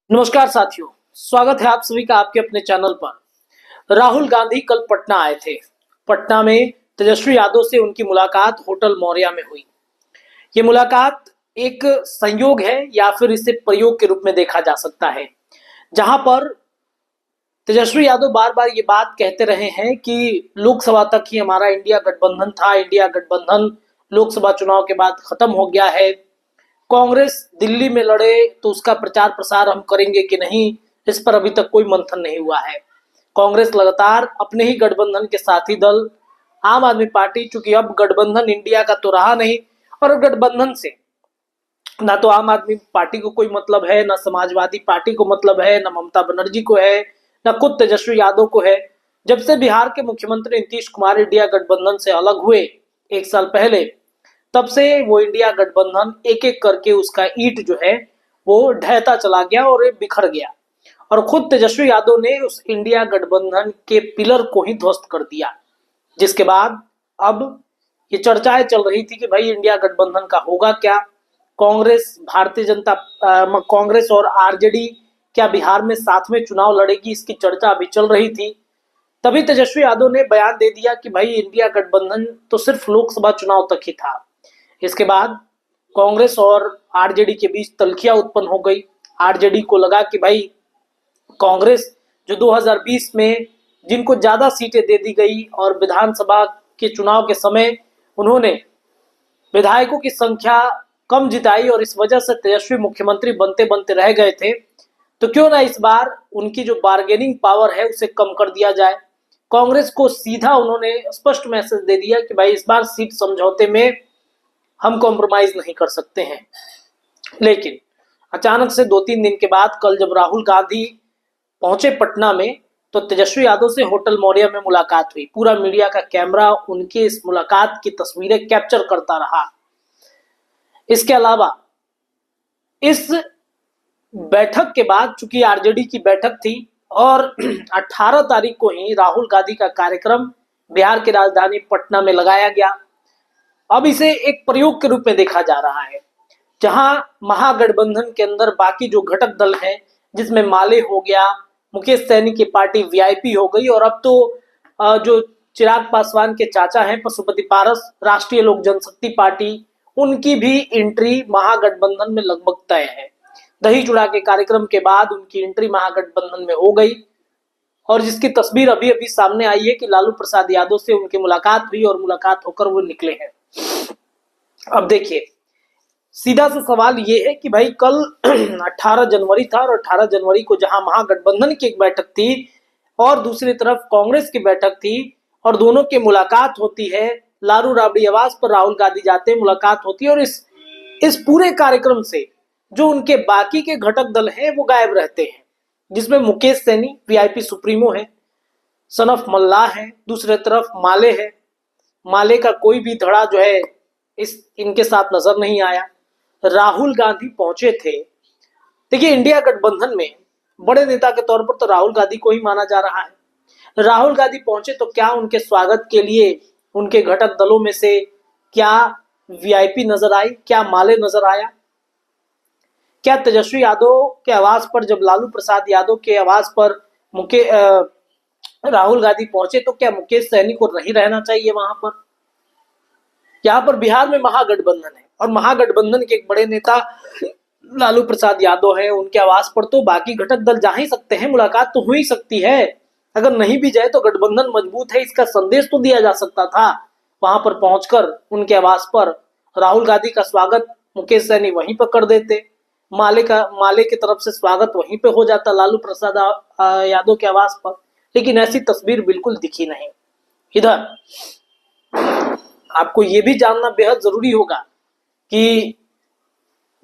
नमस्कार साथियों, स्वागत है आप सभी का आपके अपने चैनल पर। राहुल गांधी कल पटना आए थे। पटना में तेजस्वी यादव से उनकी मुलाकात होटल मौर्या में हुई। ये मुलाकात एक संयोग है या फिर इसे प्रयोग के रूप में देखा जा सकता है, जहां पर तेजस्वी यादव बार बार ये बात कहते रहे हैं कि लोकसभा तक ही हमारा इंडिया गठबंधन था, इंडिया गठबंधन लोकसभा चुनाव के बाद खत्म हो गया है। कांग्रेस दिल्ली में लड़े तो उसका प्रचार प्रसार हम करेंगे कि नहीं, इस पर अभी तक कोई मंथन नहीं हुआ है। कांग्रेस लगातार अपने ही गठबंधन के साथी दल आम आदमी पार्टी, चूंकि अब गठबंधन इंडिया का तो रहा नहीं, और गठबंधन से ना तो आम आदमी पार्टी को कोई मतलब है, ना समाजवादी पार्टी को मतलब है, ना ममता बनर्जी को है, ना खुद तेजस्वी यादव को है। जब से बिहार के मुख्यमंत्री नीतीश कुमार इंडिया गठबंधन से अलग हुए 1 साल पहले, तब से वो इंडिया गठबंधन एक एक करके उसका ईंट जो है वो ढहता चला गया और बिखर गया। और खुद तेजस्वी यादव ने उस इंडिया गठबंधन के पिलर को ही ध्वस्त कर दिया, जिसके बाद अब ये चर्चाएं चल रही थी कि भाई इंडिया गठबंधन का होगा क्या। कांग्रेस भारतीय जनता कांग्रेस और आरजेडी क्या बिहार में साथ में चुनाव लड़ेगी, इसकी चर्चा अभी चल रही थी। तभी तेजस्वी यादव ने बयान दे दिया कि भाई इंडिया गठबंधन तो सिर्फ लोकसभा चुनाव तक ही था। इसके बाद कांग्रेस और आरजेडी के बीच तल्खियां उत्पन्न हो गई। आरजेडी को लगा कि भाई कांग्रेस जो 2020 में जिनको ज्यादा सीटें दे दी गई और विधानसभा के चुनाव के समय उन्होंने विधायकों की संख्या कम जिताई और इस वजह से तेजस्वी मुख्यमंत्री बनते बनते रह गए थे, तो क्यों ना इस बार उनकी जो बार्गेनिंग पावर है उसे कम कर दिया जाए। कांग्रेस को सीधा उन्होंने स्पष्ट मैसेज दे दिया कि भाई इस बार सीट समझौते में हम कॉम्प्रोमाइज नहीं कर सकते हैं। लेकिन अचानक से 2-3 दिन के बाद कल जब राहुल गांधी पहुंचे पटना में, तो तेजस्वी यादव से होटल मौर्या में मुलाकात हुई। पूरा मीडिया का कैमरा उनके इस मुलाकात की तस्वीरें कैप्चर करता रहा। इसके अलावा इस बैठक के बाद, चूंकि आरजेडी की बैठक थी और 18 तारीख को ही राहुल गांधी का कार्यक्रम बिहार की राजधानी पटना में लगाया गया। अब इसे एक प्रयोग के रूप में देखा जा रहा है, जहां महागठबंधन के अंदर बाकी जो घटक दल हैं, जिसमें माले हो गया, मुकेश सहनी की पार्टी वीआईपी हो गई, और अब तो जो चिराग पासवान के चाचा हैं पशुपति पारस, राष्ट्रीय लोक जनशक्ति पार्टी, उनकी भी एंट्री महागठबंधन में लगभग तय है। दही चूड़ा के कार्यक्रम के बाद उनकी एंट्री महागठबंधन में हो गई, और जिसकी तस्वीर अभी अभी सामने आई है कि लालू प्रसाद यादव से उनकी मुलाकात हुई और मुलाकात होकर वो निकले हैं। अब देखिए, सीधा सा सवाल ये है कि भाई कल 18 जनवरी था, और 18 जनवरी को जहां महागठबंधन की एक बैठक थी और दूसरी तरफ कांग्रेस की बैठक थी, और दोनों की मुलाकात होती है, लालू राबड़ी आवास पर राहुल गांधी जाते हैं, मुलाकात होती है, और इस पूरे कार्यक्रम से जो उनके बाकी के घटक दल हैं वो गायब रहते हैं, जिसमें मुकेश सहनी वीआईपी सुप्रीमो है, सनफ मल्लाह है, दूसरे तरफ माले है। माले का कोई भी धड़ा जो है इनके साथ नजर नहीं आया। राहुल गांधी पहुंचे थे। देखिए, इंडिया गठबंधन में बड़े नेता के तौर पर तो राहुल गांधी को ही माना जा रहा है। राहुल गांधी पहुंचे तो क्या उनके स्वागत के लिए उनके घटक दलों में से क्या वीआईपी नजर आई, क्या माले नजर आया? क्या तेजस्वी यादव के आवास पर जब लालू प्रसाद यादव के आवास पर राहुल गांधी पहुंचे तो क्या मुकेश सहनी को नहीं रहना चाहिए वहां पर? यहाँ पर बिहार में महागठबंधन है और महागठबंधन के एक बड़े नेता लालू प्रसाद यादव है, उनके आवास पर तो बाकी घटक दल जा ही सकते हैं, मुलाकात तो हो ही सकती है। अगर नहीं भी जाए तो गठबंधन मजबूत है, इसका संदेश तो दिया जा सकता था। वहां पर पहुंचकर उनके आवास पर राहुल गांधी का स्वागत मुकेश सहनी वहीं पर कर देते, माले की तरफ से स्वागत वहीं पे हो जाता लालू प्रसाद यादव के आवास पर। लेकिन ऐसी तस्वीर बिल्कुल दिखी नहीं। इधर आपको ये भी जानना बेहद जरूरी होगा कि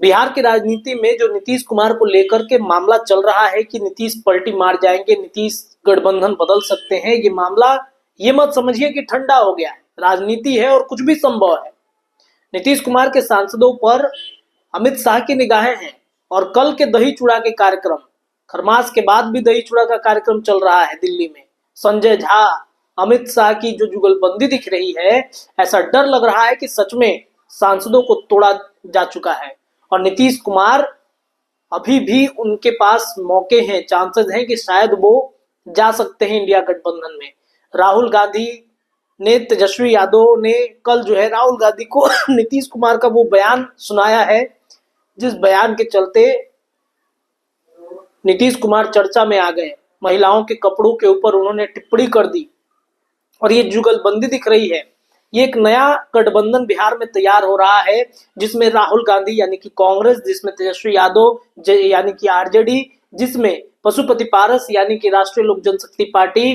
बिहार की राजनीति में जो नीतीश कुमार को लेकर के मामला चल रहा है कि नीतीश पलटी मार जाएंगे, नीतीश गठबंधन बदल सकते हैं, ये मामला ये मत समझिए कि ठंडा हो गया है। राजनीति है और कुछ भी संभव है। नीतीश कुमार के सांसदों पर अमित शाह की निगाहें हैं, और कल के दही चूड़ा के कार्यक्रम, खरमास के बाद भी दही चूड़ा का कार्यक्रम चल रहा है दिल्ली में। संजय झा, अमित शाह की जो जुगलबंदी दिख रही है, ऐसा डर लग रहा है कि सच में सांसदों को तोड़ा जा चुका है और नीतीश कुमार अभी भी उनके पास मौके हैं, चांसेस हैं कि शायद वो जा सकते हैं इंडिया गठबंधन में। राहुल गांधी ने, तेजस्वी यादव ने कल जो है राहुल गांधी को नीतीश कुमार का वो बयान सुनाया है, जिस बयान के चलते नीतीश कुमार चर्चा में आ गए। महिलाओं के कपड़ों के ऊपर उन्होंने टिप्पणी कर दी और ये जुगलबंदी दिख रही है। ये एक नया गठबंधन बिहार में तैयार हो रहा है, जिसमें राहुल गांधी यानी कि कांग्रेस, जिसमें तेजस्वी यादव यानी कि आरजेडी, जिसमें पशुपति पारस यानी कि राष्ट्रीय लोक जनशक्ति पार्टी,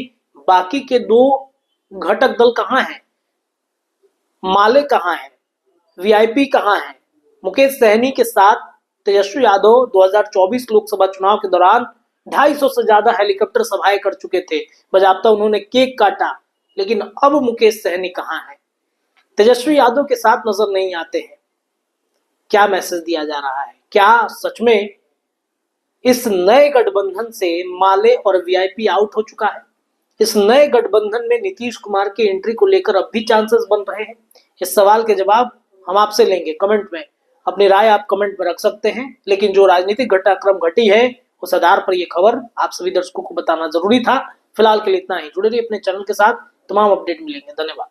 बाकी के दो घटक दल कहाँ हैं? माले कहाँ हैं? वीआईपी कहाँ हैं? मुकेश सहनी के साथ तेजस्वी यादव 2024 लोकसभा चुनाव के दौरान 250 से ज्यादा हेलीकॉप्टर सभाएं कर चुके थे, बजाबता उन्होंने केक काटा। लेकिन अब मुकेश सहनी कहाँ है? तेजस्वी यादव के साथ नजर नहीं आते हैं। क्या मैसेज दिया जा रहा है? क्या सच में इस नए गठबंधन से माले और वीआईपी आउट हो चुका है? इस नए गठबंधन में नीतीश कुमार की एंट्री को लेकर अब भी चांसेस बन रहे हैं? इस सवाल के जवाब हम आपसे लेंगे कमेंट में। अपनी राय आप कमेंट में रख सकते हैं, लेकिन जो राजनीतिक घटनाक्रम घटी है उस आधार पर यह खबर आप सभी दर्शकों को बताना जरूरी था। फिलहाल के लिए इतना ही। जुड़े रहिए अपने चैनल के साथ, तमाम अपडेट मिलेंगे। धन्यवाद।